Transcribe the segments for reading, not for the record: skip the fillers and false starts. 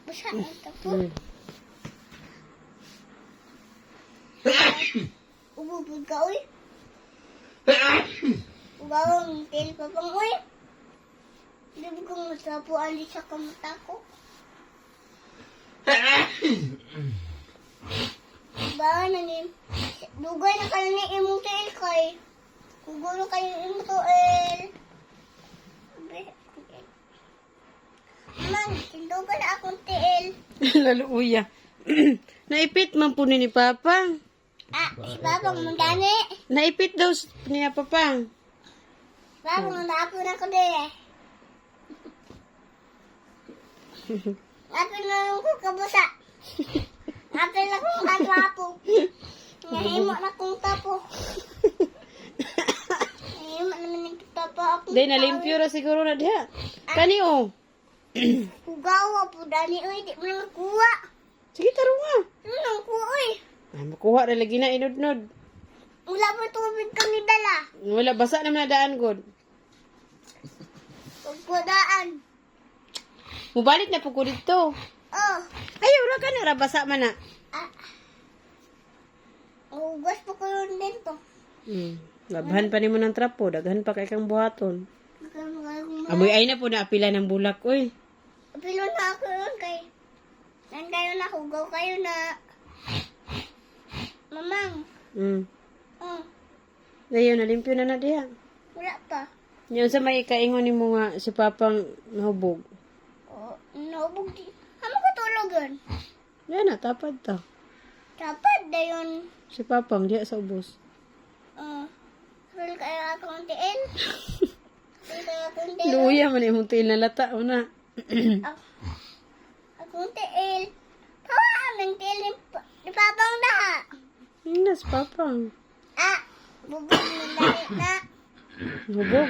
Basa na tapo. Ububog ka, uy. Ubawang tail pa pang, uy. Hindi ko masapuan di sa kamata ko. Ba, nangin. Dugay na kayo ni imong tail kay. Kugulo kayo imong tail. Man, tindugan na akong tail. Lalo uya. Naipit man po ni Papa. Si Babang mandani. Naipit daw ni Papa. Babang naapon ako din. Apil na lang ko kabusa. Apil na kong katwapo. Nahimo na kong tapo. Nahimo naman yung tapo akong Day nalimpyo ra siguro na diha. Kani o. Kugawa po dani oy, di mo lang kuha. Sige taro nga. Ano nang kuha oy? Ay makuha ra lagi na inudnod. Wala pa tubig kami dala. Wala basa naman na daan god. Pagkudaan. Mubalik na po ko dito. Oh. Ayaw ra ka na ra basa man na. Ugas pa ko yun dito. Labahan pa nimo ng trapo, daghan pa kay kang buhaton. Amoy ay na po na apila ng bulak oy. Apilo na ako yun kay. Nandayo na hugaw kayo na. Mamang. Oh. Ayaw nalimpyo na na diha. Wala pa. Yung sa may kaingon ni mo nga si Papang nahubog. Oh, naubog di. Amo ko tulog yun. Yan na, tapad ta. Dapat na yun. Si Papang diha sa ubos. Sul kayo akong tiil. Sul kayo akong tiil. Luya man imong tiil na lata una. Akong tiil. Pawa ng tiil ni Papang na. Hindi si Papang. Bubog ng dali na. Hubog.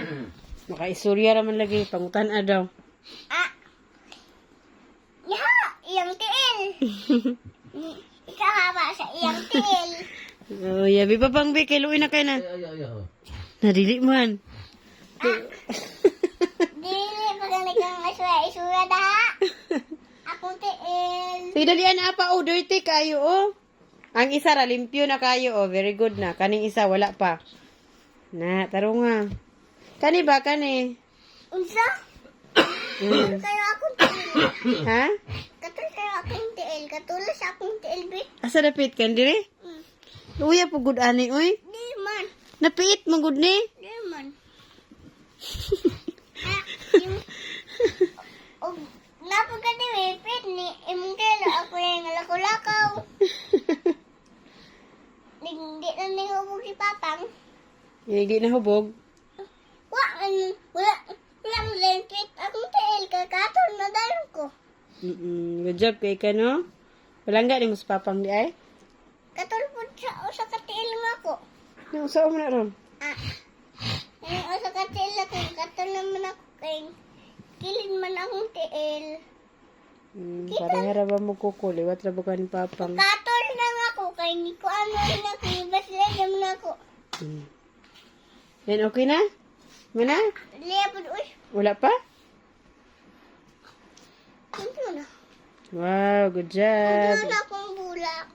Makaisurya raman lagi, pangutan daw. Yaha, iyang tiil. Ikaw haba sa iyang tiil. Oh, yabi Papang Bi, kay luwi na kayo na. Nadili man. Dili, pag nagang isura da. Akong tiil. Sige dalian na pa, oh, dirty kayo, oh. Ang isa ra, limpyo na kayo, oh, very good na. Kaning isa, wala pa. Na, taro nga. Kani ba, kani? Unsa? Kayo akong tiil. Ha? Katulad kayo akong tiil. Katulad sa akong tiil, be. Asa napit kan dire? Uya po good ani, uy. Di man. Napiit mo good ni? Di man. Napagkati wipit ni imong tiil. Ako yung lakaw-lakaw. Di na nangubog si Papang. Hindi na hubog. Wala mo lempit. Akong tiil. Kakatol na dayon ko. Good job kay ka, no? Palangga ni mo sa Papang di ay? Katol po sa katiil nga ko. Nang sa mo na ron. Sa katiil ako. Katol naman ako kay kilin man akong tiil. Parehara ba mo kuko? Liwat ra ba ka ni Papang? Katol na nga ako kay ni ko ano na ko. Basla naman ako. Yan okay na? Mana? Liapod uy. Wala pa? Ito na. Wow, good job. Ito na akong bulak.